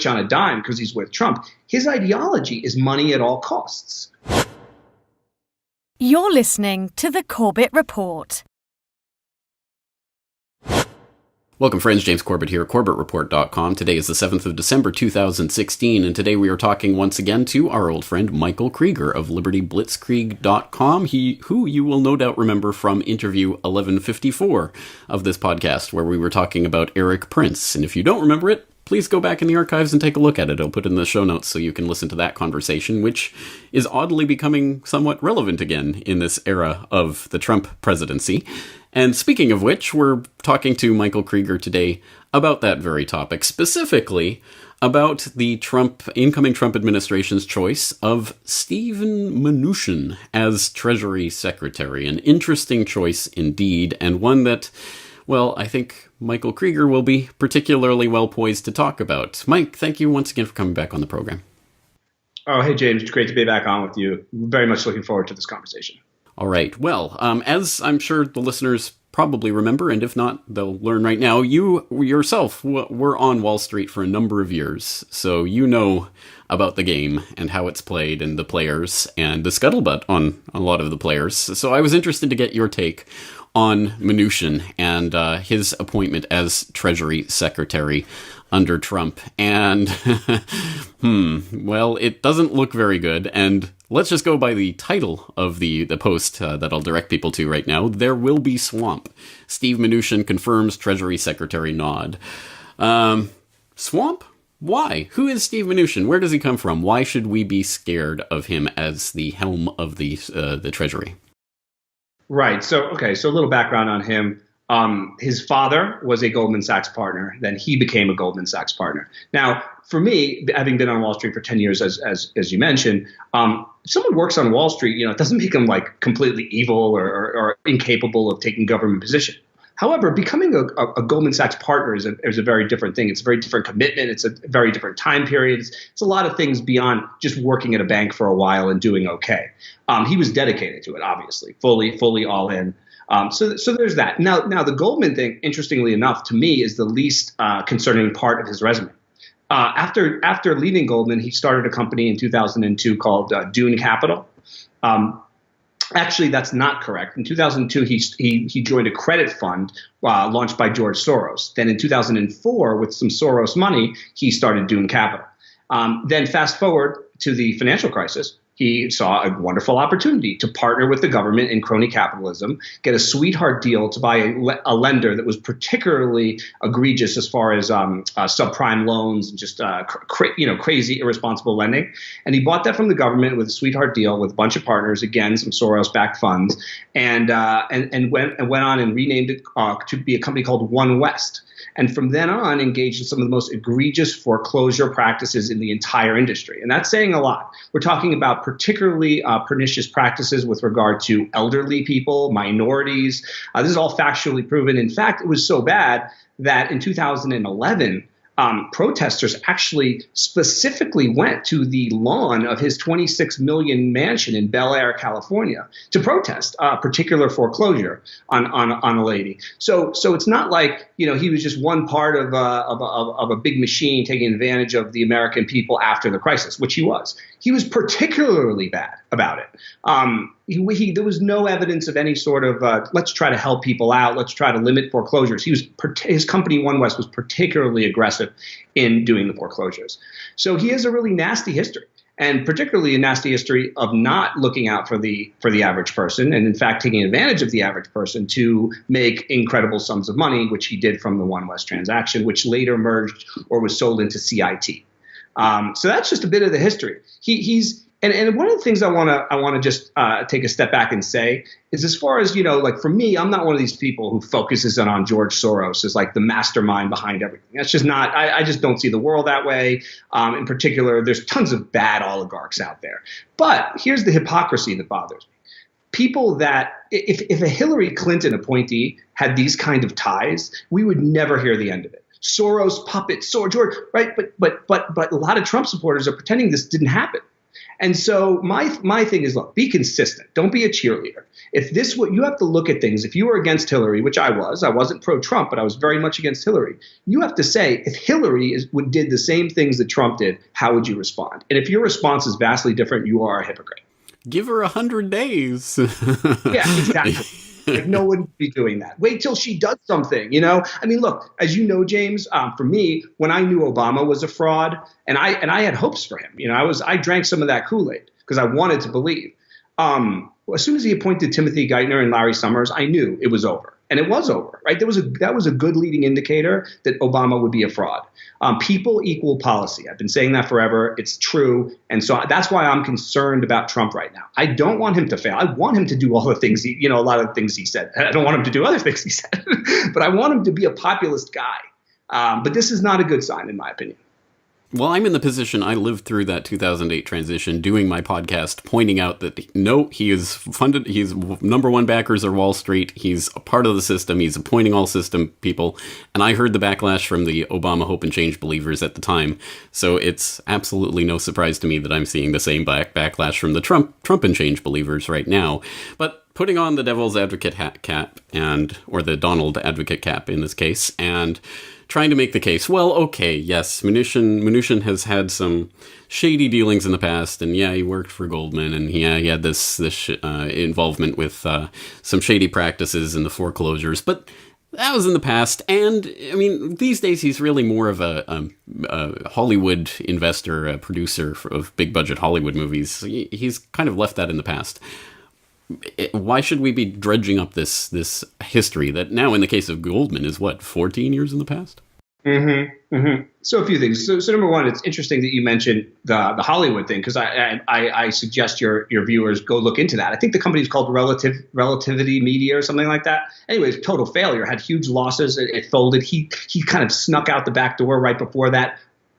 on a dime because he's with Trump. His ideology is money at all costs. You're listening to the Corbett Report. Welcome, friends. James Corbett here, CorbettReport.com. Today is the 7th of December, 2016, and today we are talking once again to our old friend Michael Krieger of LibertyBlitzkrieg.com, who you will no doubt remember from interview 1154 of this podcast, where we were talking about Eric Prince. And if you don't remember it, please go back in the archives and take a look at it. I'll put it in the show notes so you can listen to that conversation, which is oddly becoming somewhat relevant again in this era of the Trump presidency. And speaking of which, we're talking to Michael Krieger today about that very topic, specifically about the incoming Trump administration's choice of Steven Mnuchin as Treasury Secretary. An interesting choice indeed, and one that, well, I think Michael Krieger will be particularly well poised to talk about. Mike, thank you once again for coming back on the program. Oh, hey, James. It's great to be back on with you. Very much looking forward to this conversation. All right. Well, as I'm sure the listeners probably remember, and if not, they'll learn right now, you yourself were on Wall Street for a number of years, so you know about the game and how it's played and the players and the scuttlebutt on a lot of the players. So I was interested to get your take on Mnuchin and his appointment as Treasury Secretary under Trump. And, well, it doesn't look very good. And let's just go by the title of the post that I'll direct people to right now. There will be swamp. Steve Mnuchin confirms Treasury Secretary nod. Swamp? Why? Who is Steve Mnuchin? Where does he come from? Why should we be scared of him as the helm of the Treasury? Right. So a little background on him. His father was a Goldman Sachs partner. Then he became a Goldman Sachs partner. Now, for me, having been on Wall Street for 10 years, as you mentioned, if someone works on Wall Street, it doesn't make them like completely evil or incapable of taking government position. However, becoming a Goldman Sachs partner is a very different thing. It's a very different commitment. It's a very different time period. It's a lot of things beyond just working at a bank for a while and doing okay. He was dedicated to it, obviously, fully all in. So there's that. Now the Goldman thing, interestingly enough, to me, is the least concerning part of his resume. After leaving Goldman, he started a company in 2002 called Dune Capital. Actually, that's not correct. In 2002, he joined a credit fund launched by George Soros. Then in 2004, with some Soros money, he started Dune Capital. Then fast forward to the financial crisis. He saw a wonderful opportunity to partner with the government in crony capitalism, get a sweetheart deal to buy a lender that was particularly egregious as far as subprime loans and just crazy, irresponsible lending. And he bought that from the government with a sweetheart deal with a bunch of partners, again, some Soros-backed funds, and went on and renamed it to be a company called One West. And from then on, engaged in some of the most egregious foreclosure practices in the entire industry. And that's saying a lot. We're talking about particularly pernicious practices with regard to elderly people, minorities. This is all factually proven. In fact, it was so bad that in 2011, protesters actually specifically went to the lawn of his $26 million mansion in Bel Air, California, to protest a particular foreclosure on a lady. So it's not like he was just one part of a big machine taking advantage of the American people after the crisis, which he was. He was particularly bad about it. There was no evidence of any sort of let's try to help people out, let's try to limit foreclosures. His company One West was particularly aggressive in doing the foreclosures. So he has a really nasty history, and particularly a nasty history of not looking out for the average person, and in fact taking advantage of the average person to make incredible sums of money, which he did from the One West transaction, which later merged or was sold into CIT. So that's just a bit of the history. And one of the things I want to just take a step back and say is, as far as, like for me, I'm not one of these people who focuses on George Soros as like the mastermind behind everything. That's just not, I just don't see the world that way. In particular, there's tons of bad oligarchs out there. But here's the hypocrisy that bothers me. People that, if a Hillary Clinton appointee had these kind of ties, we would never hear the end of it. Soros puppet, George, right? But a lot of Trump supporters are pretending this didn't happen. And so my thing is, look, be consistent. Don't be a cheerleader. If this what you have to look at things, if you were against Hillary, which I wasn't pro-Trump, but I was very much against Hillary. You have to say, if Hillary did the same things that Trump did, how would you respond? And if your response is vastly different, you are a hypocrite. Give her 100 days. Yeah, exactly. Like, no one would be doing that. Wait till she does something, you know? I mean, look, as you know, James, for me, when I knew Obama was a fraud, and I had hopes for him, you know, I drank some of that Kool-Aid because I wanted to believe. As soon as he appointed Timothy Geithner and Larry Summers, I knew it was over. And it was over, right? That was a good leading indicator that Obama would be a fraud. People equal policy. I've been saying that forever. It's true. And so that's why I'm concerned about Trump right now. I don't want him to fail. I want him to do all the things a lot of the things he said. I don't want him to do other things he said, but I want him to be a populist guy. But this is not a good sign, in my opinion. Well, I'm in the position, I lived through that 2008 transition, doing my podcast, pointing out that, no, he is funded, he's number one backers are Wall Street, he's a part of the system, he's appointing all system people, and I heard the backlash from the Obama Hope and Change believers at the time, so it's absolutely no surprise to me that I'm seeing the same backlash from the Trump and Change believers right now. But putting on the devil's advocate cap, or the Donald advocate cap in this case, and trying to make the case, well, okay, yes, Mnuchin has had some shady dealings in the past, and yeah, he worked for Goldman, and yeah, he had this involvement with some shady practices in the foreclosures, but that was in the past, and, I mean, these days he's really more of a Hollywood investor, a producer of big-budget Hollywood movies. He's kind of left that in the past. Why should we be dredging up this history that now, in the case of Goldman, is 14 years in the past? Mm-hmm. Mm-hmm. So a few things. So number one, it's interesting that you mentioned the Hollywood thing, because I suggest your viewers go look into that. I think the company is called Relativity Media or something like that. Anyways, total failure, had huge losses. It folded. He kind of snuck out the back door right before that.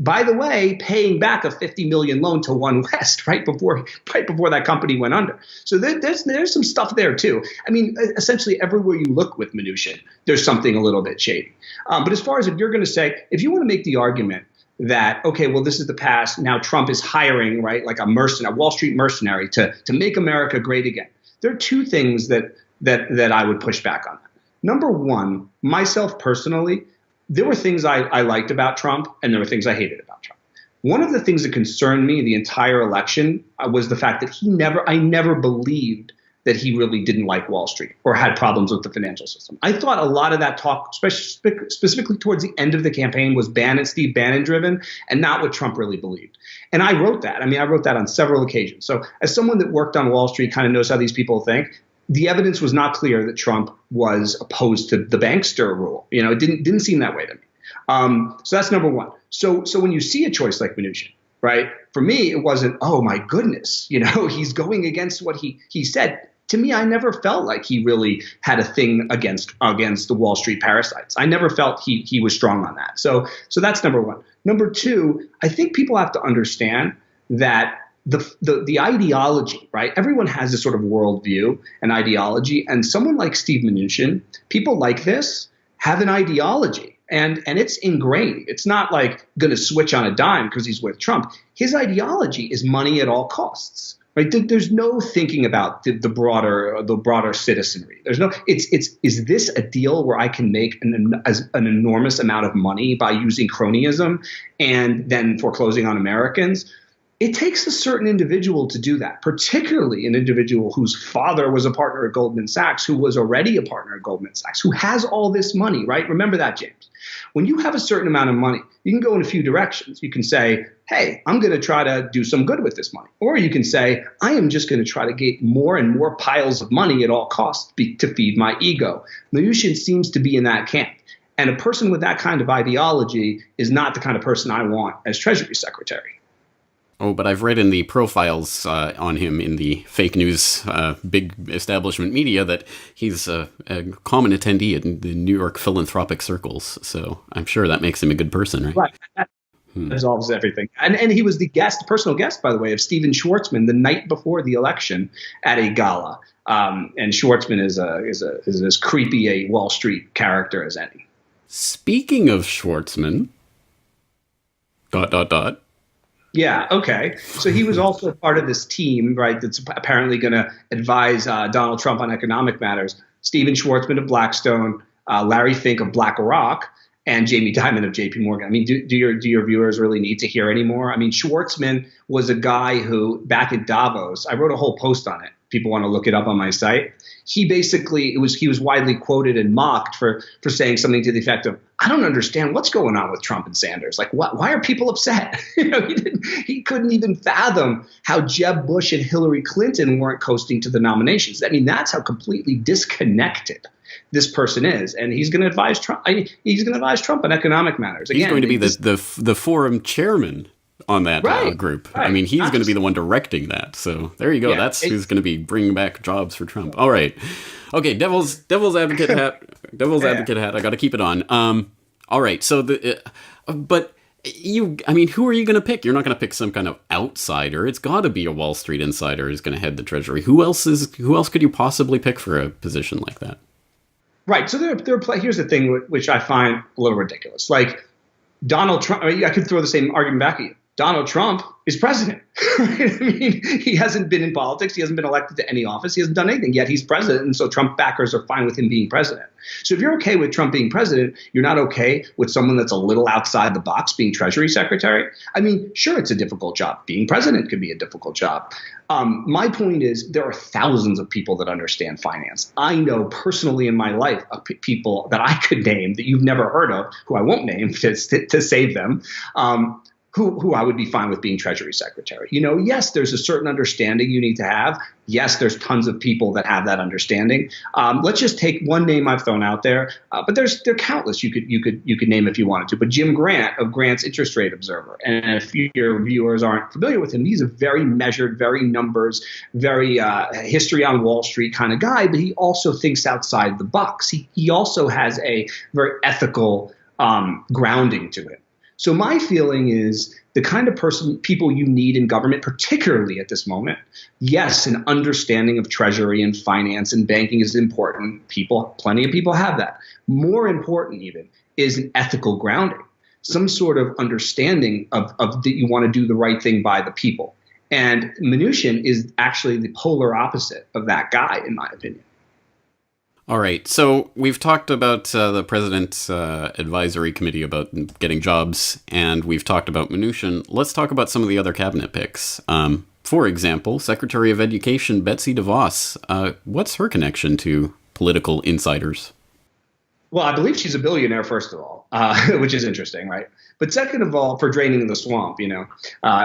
By the way, paying back a $50 million loan to One West right before that company went under. So there's some stuff there too. I mean, essentially everywhere you look with Mnuchin, there's something a little bit shady. But as far as if you're going to say, if you want to make the argument that, okay, well, this is the past, now Trump is hiring, right, like a Wall Street mercenary to make America great again. There are two things that I would push back on. Number one, myself personally, there were things I liked about Trump, and there were things I hated about Trump. One of the things that concerned me the entire election was the fact that I never believed that he really didn't like Wall Street or had problems with the financial system. I thought a lot of that talk, specifically towards the end of the campaign, was Steve Bannon driven, and not what Trump really believed. And I wrote that. I mean, I wrote that on several occasions. So as someone that worked on Wall Street, kind of knows how these people think, the evidence was not clear that Trump was opposed to the bankster rule. You know, it didn't seem that way to me. So that's number one. So when you see a choice like Mnuchin, right? For me, it wasn't, oh my goodness, you know, he's going against what he said. To me, I never felt like he really had a thing against the Wall Street parasites. I never felt he was strong on that. So that's number one. Number two, I think people have to understand that the ideology, right? Everyone has this sort of worldview and ideology, and someone like Steve Mnuchin, people like this have an ideology, and it's ingrained. It's not like going to switch on a dime because he's with Trump. His ideology is money at all costs, right? There's no thinking about the broader citizenry. There's no. Is this a deal where I can make an enormous amount of money by using cronyism and then foreclosing on Americans? It takes a certain individual to do that, particularly an individual whose father was a partner at Goldman Sachs, who was already a partner at Goldman Sachs, who has all this money, right? Remember that, James. When you have a certain amount of money, you can go in a few directions. You can say, hey, I'm going to try to do some good with this money. Or you can say, I am just going to try to get more and more piles of money at all costs to feed my ego. Mnuchin seems to be in that camp. And a person with that kind of ideology is not the kind of person I want as Treasury Secretary. Oh, but I've read in the profiles on him in the fake news, big establishment media that he's a common attendee in the New York philanthropic circles. So I'm sure that makes him a good person, right? Right. That resolves everything. And he was the personal guest, by the way, of Stephen Schwartzman the night before the election at a gala. And Schwartzman is as creepy a Wall Street character as any. Speaking of Schwartzman, ... Yeah. Okay. So he was also part of this team, right? That's apparently going to advise Donald Trump on economic matters. Steven Schwartzman of Blackstone, Larry Fink of BlackRock, and Jamie Dimon of J.P. Morgan. I mean, do your viewers really need to hear anymore? I mean, Schwartzman was a guy who back at Davos, I wrote a whole post on it. People want to look it up on my site. He basically he was widely quoted and mocked for saying something to the effect of, "I don't understand what's going on with Trump and Sanders. Like, why are people upset?" He couldn't even fathom how Jeb Bush and Hillary Clinton weren't coasting to the nominations. I mean, that's how completely disconnected this person is, and he's going to advise Trump. He's going to advise Trump on economic matters. Again, he's going to be the forum chairman on that group. Right. I mean, he's going to be the one directing that. So there you go. That's who's going to be bringing back jobs for Trump. All right. Okay. Devil's advocate hat. Advocate hat. I got to keep it on. All right. So but who are you going to pick? You're not going to pick some kind of outsider. It's got to be a Wall Street insider who's going to head the Treasury. Who else could you possibly pick for a position like that? Right. So here's the thing which I find a little ridiculous. Like Donald Trump, I could throw the same argument back at you. Donald Trump is president. Right? I mean, he hasn't been in politics. He hasn't been elected to any office. He hasn't done anything, yet he's president. And so Trump backers are fine with him being president. So if you're okay with Trump being president, you're not okay with someone that's a little outside the box being Treasury Secretary. I mean, sure, it's a difficult job. Being president could be a difficult job. My point is there are thousands of people that understand finance. I know personally in my life of people that I could name that you've never heard of, who I won't name to save them, who I would be fine with being Treasury Secretary. Yes, there's a certain understanding you need to have. Yes, there's tons of people that have that understanding. Let's just take one name I've thrown out there, but there are countless you could name if you wanted to. But Jim Grant of Grant's Interest Rate Observer, and if your viewers aren't familiar with him, he's a very measured, very numbers, very history on Wall Street kind of guy. But he also thinks outside the box. He also has a very ethical grounding to it. So my feeling is the kind of people you need in government, particularly at this moment. Yes, an understanding of treasury and finance and banking is important. Plenty of people have that. More important even is an ethical grounding, some sort of understanding of that you want to do the right thing by the people. And Mnuchin is actually the polar opposite of that guy, in my opinion. All right. So we've talked about the President's Advisory Committee about getting jobs, and we've talked about Mnuchin. Let's talk about some of the other cabinet picks. For example, Secretary of Education Betsy DeVos. What's her connection to political insiders? Well, I believe she's a billionaire, first of all, which is interesting, right? But second of all, for draining the swamp,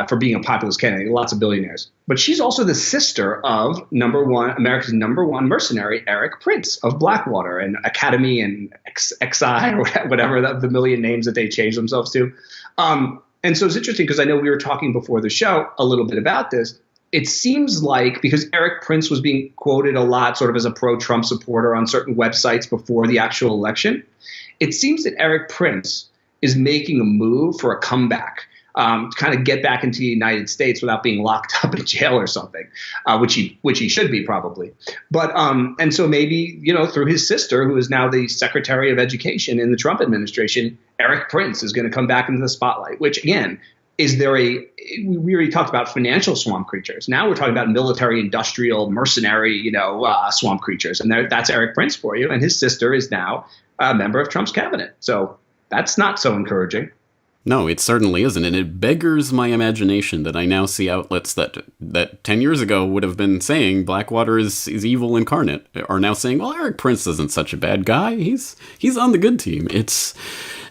for being a populist candidate, lots of billionaires. But she's also the sister of America's number one mercenary, Eric Prince of Blackwater and Academy and XI or whatever the million names that they changed themselves to. And so it's interesting because I know we were talking before the show a little bit about this. It seems like because Eric Prince was being quoted a lot sort of as a pro-Trump supporter on certain websites before the actual election, it seems that Eric Prince is making a move for a comeback to kind of get back into the United States without being locked up in jail or something, which he should be probably. But and so maybe, through his sister, who is now the Secretary of Education in the Trump administration, Eric Prince is going to come back into the spotlight, which again, we already talked about financial swamp creatures. Now we're talking about military, industrial, mercenary, swamp creatures. And that's Eric Prince for you. And his sister is now a member of Trump's cabinet. So that's not so encouraging. No, it certainly isn't. And it beggars my imagination that I now see outlets that 10 years ago would have been saying Blackwater is evil incarnate are now saying, well, Eric Prince isn't such a bad guy. He's on the good team. It's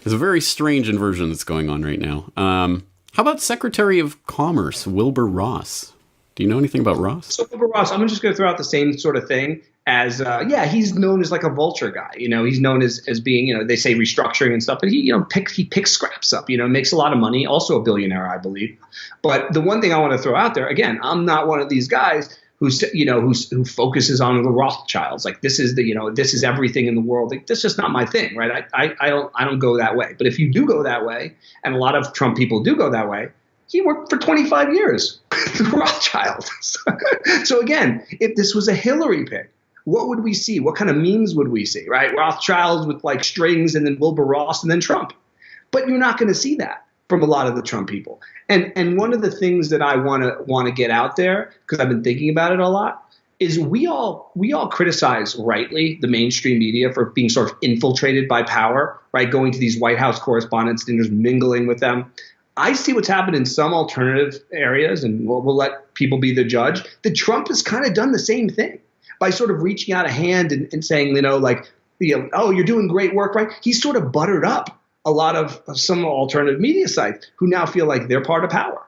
a very strange inversion that's going on right now. How about Secretary of Commerce, Wilbur Ross? Do you know anything about Ross? So Wilbur Ross, I'm just going to throw out the same sort of thing as, he's known as like a vulture guy. He's known as being, they say restructuring and stuff, but he picks scraps up, makes a lot of money, also a billionaire, I believe. But the one thing I want to throw out there, again, I'm not one of these guys who focuses on the Rothschilds. Like this is everything in the world. Like, that's just not my thing, right? I don't go that way. But if you do go that way, and a lot of Trump people do go that way, he worked for 25 years for Rothschild. So again, if this was a Hillary pick, what would we see? What kind of memes would we see, right? Rothschilds with like strings and then Wilbur Ross and then Trump. But you're not going to see that. from a lot of the Trump people. And one of the things that I want to get out there, because I've been thinking about it a lot, is we all criticize rightly the mainstream media for being sort of infiltrated by power, right? Going to these White House correspondents' dinners, mingling with them. I see what's happened in some alternative areas, and we'll let people be the judge, that Trump has kind of done the same thing by sort of reaching out a hand and saying, oh, you're doing great work, right? He's sort of buttered up a lot of some alternative media sites who now feel like they're part of power.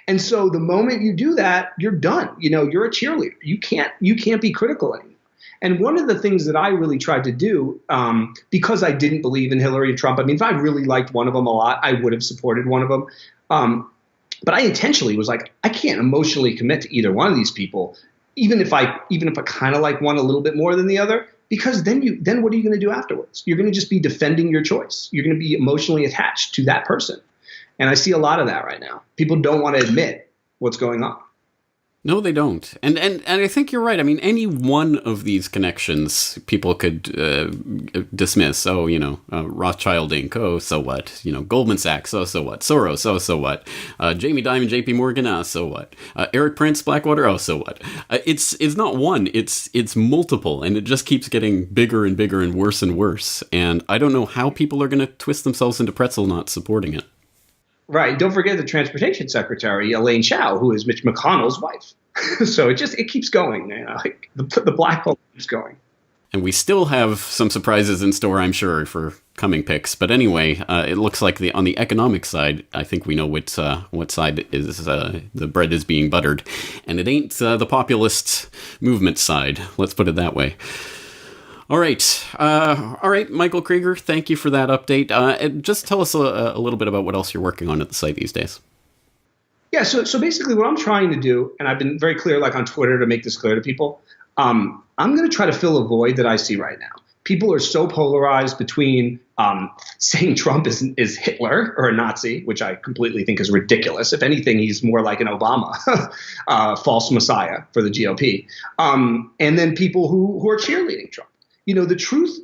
And so the moment you do that, you're done. You're a cheerleader. You can't be critical anymore. And one of the things that I really tried to do, because I didn't believe in Hillary and Trump, I mean, if I really liked one of them a lot, I would have supported one of them. But I intentionally was like, I can't emotionally commit to either one of these people, even if I kind of like one a little bit more than the other, because then what are you going to do afterwards? You're going to just be defending your choice. You're going to be emotionally attached to that person. And I see a lot of that right now. People don't want to admit what's going on. No, they don't. And I think you're right. I mean, any one of these connections people could dismiss. Oh, Rothschild Inc. Oh, so what? Goldman Sachs. Oh, so what? Soros. Oh, so what? Jamie Dimon, JP Morgan. Oh, so what? Eric Prince, Blackwater. Oh, so what? It's not one. It's multiple, and it just keeps getting bigger and bigger and worse. And I don't know how people are going to twist themselves into pretzel not supporting it. Right. Don't forget the transportation secretary, Elaine Chao, who is Mitch McConnell's wife. So it keeps going. Like the black hole keeps going. And we still have some surprises in store, I'm sure, for coming picks. But anyway, it looks like on the economic side, I think we know what side is the bread is being buttered. And it ain't the populist movement side. Let's put it that way. All right, Michael Krieger, thank you for that update. Just tell us a little bit about what else you're working on at the site these days. Yeah, so basically what I'm trying to do, and I've been very clear, like on Twitter, to make this clear to people, I'm going to try to fill a void that I see right now. People are so polarized between saying Trump is Hitler or a Nazi, which I completely think is ridiculous. If anything, he's more like an Obama, false messiah for the GOP. And then people who are cheerleading Trump. The truth,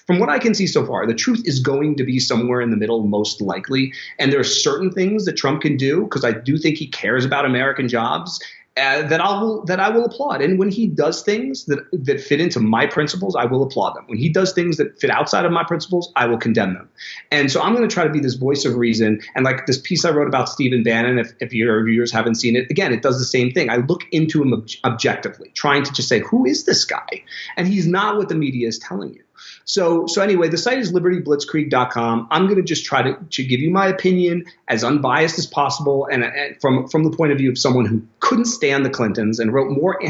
from what I can see so far, the truth is going to be somewhere in the middle, most likely. And there are certain things that Trump can do, because I do think he cares about American jobs, that I will applaud. And when he does things that fit into my principles, I will applaud them. When he does things that fit outside of my principles, I will condemn them. And so I'm going to try to be this voice of reason. And like this piece I wrote about Stephen Bannon, if your viewers haven't seen it, again, it does the same thing. I look into him objectively, trying to just say, who is this guy? And he's not what the media is telling you. So anyway, the site is libertyblitzkrieg.com. I'm going to just try to give you my opinion as unbiased as possible, and from the point of view of someone who couldn't stand the Clintons and wrote more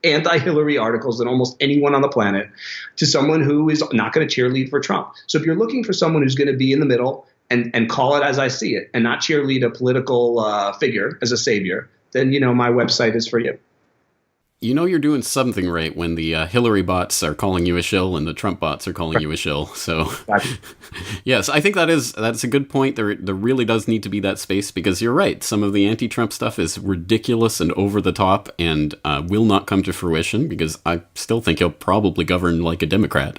anti-Hillary articles than almost anyone on the planet, to someone who is not going to cheerlead for Trump. So if you're looking for someone who's going to be in the middle and call it as I see it, and not cheerlead a political figure as a savior, then my website is for you. You're doing something right when the Hillary bots are calling you a shill and the Trump bots are calling you a shill. So, yes, I think that's a good point. There really does need to be that space, because you're right. Some of the anti-Trump stuff is ridiculous and over the top, and will not come to fruition, because I still think he'll probably govern like a Democrat.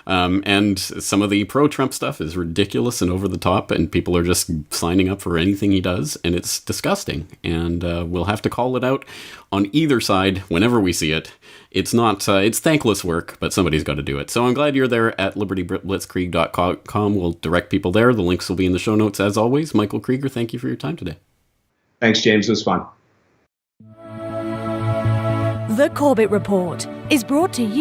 And some of the pro-Trump stuff is ridiculous and over the top, and people are just signing up for anything he does, and it's disgusting. And we'll have to call it out on either side whenever we see it. It's not, it's thankless work, but somebody's got to do it. So I'm glad you're there at libertyblitzkrieg.com. We'll direct people there. The links will be in the show notes as always. Michael Krieger, thank you for your time today. Thanks, James. It was fun. The Corbett Report is brought to you